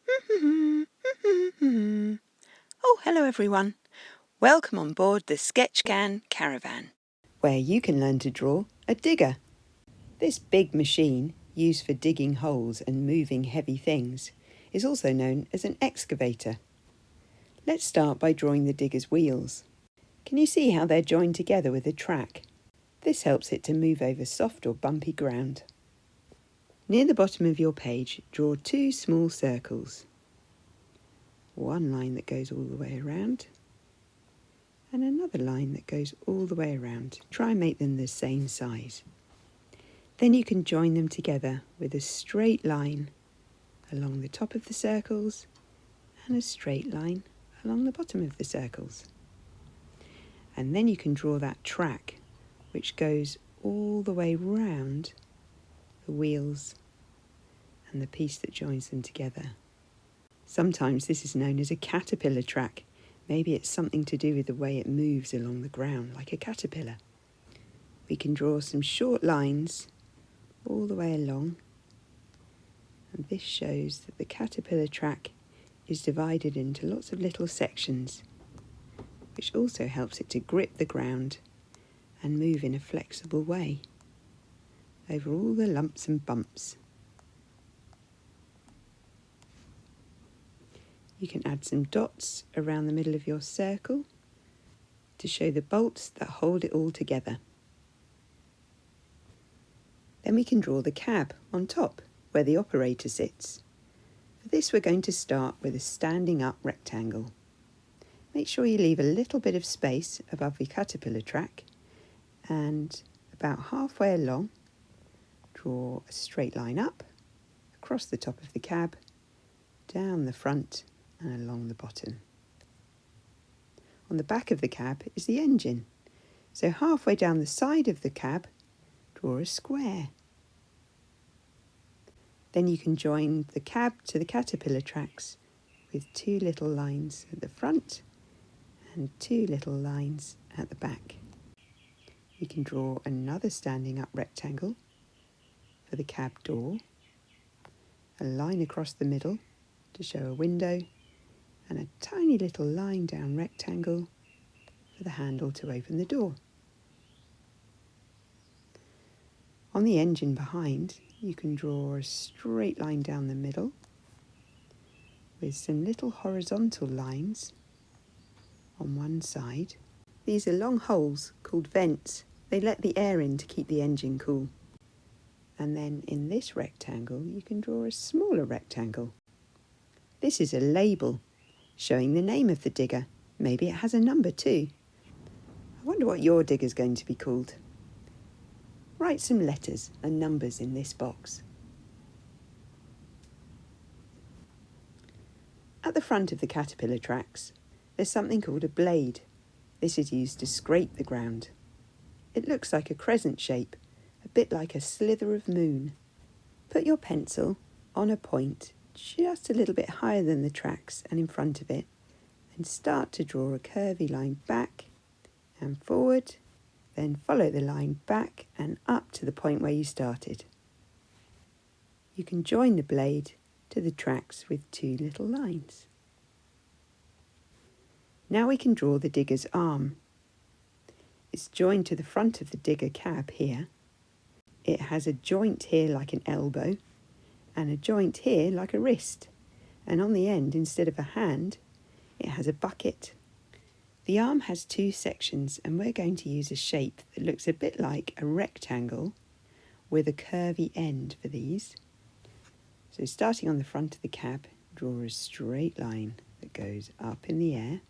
Oh, hello everyone. Welcome on board the Sketchcan caravan, where you can learn to draw a digger. This big machine, used for digging holes and moving heavy things, is also known as an excavator. Let's start by drawing the digger's wheels. Can you see how they're joined together with a track? This helps it to move over soft or bumpy ground. Near the bottom of your page, draw 2 small circles. One line that goes all the way around, and another line that goes all the way around. Try and make them the same size. Then you can join them together with a straight line along the top of the circles and a straight line along the bottom of the circles. And then you can draw that track which goes all the way round the wheels and the piece that joins them together. Sometimes this is known as a caterpillar track. Maybe it's something to do with the way it moves along the ground, like a caterpillar. We can draw some short lines all the way along, and this shows that the caterpillar track is divided into lots of little sections, which also helps it to grip the ground and move in a flexible way over all the lumps and bumps. You can add some dots around the middle of your circle to show the bolts that hold it all together. Then we can draw the cab on top, where the operator sits. For this we're going to start with a standing up rectangle. Make sure you leave a little bit of space above the caterpillar track, and about halfway along, draw a straight line up, across the top of the cab, down the front and along the bottom. On the back of the cab is the engine, so halfway down the side of the cab, draw a square. Then you can join the cab to the caterpillar tracks with 2 little lines at the front and 2 little lines at the back. You can draw another standing up rectangle for the cab door, a line across the middle to show a window, and a tiny little line down rectangle for the handle to open the door. On the engine behind, you can draw a straight line down the middle with some little horizontal lines on one side. These are long holes called vents. They let the air in to keep the engine cool. And then in this rectangle, you can draw a smaller rectangle. This is a label showing the name of the digger. Maybe it has a number too. I wonder what your digger's going to be called. Write some letters and numbers in this box. At the front of the caterpillar tracks, there's something called a blade. This is used to scrape the ground. It looks like a crescent shape, a bit like a slither of moon. Put your pencil on a point just a little bit higher than the tracks and in front of it, and start to draw a curvy line back and forward, then follow the line back and up to the point where you started. You can join the blade to the tracks with 2 little lines. Now we can draw the digger's arm. It's joined to the front of the digger cab here. It has a joint here like an elbow and a joint here like a wrist, and on the end, instead of a hand, it has a bucket. The arm has 2 sections, and we're going to use a shape that looks a bit like a rectangle with a curvy end for these. So starting on the front of the cab, draw a straight line that goes up in the air,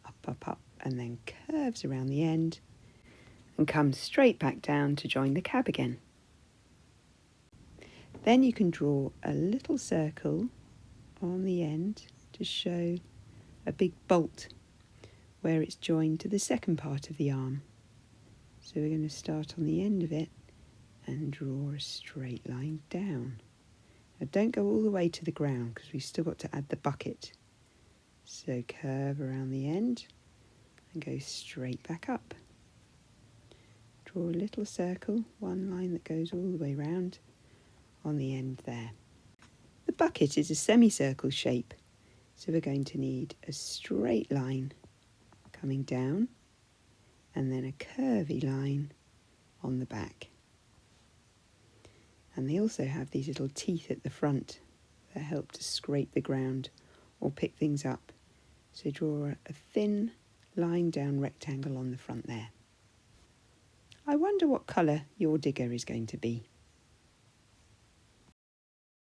up, and then curves around the end and comes straight back down to join the cab again. Then you can draw a little circle on the end to show a big bolt where it's joined to the second part of the arm. So we're going to start on the end of it and draw a straight line down. Now don't go all the way to the ground because we've still got to add the bucket. So curve around the end and go straight back up. Draw a little circle, one line that goes all the way round on the end there. The bucket is a semicircle shape, so we're going to need a straight line coming down and then a curvy line on the back. And they also have these little teeth at the front that help to scrape the ground or pick things up. So draw a thin line down rectangle on the front there. I wonder what colour your digger is going to be.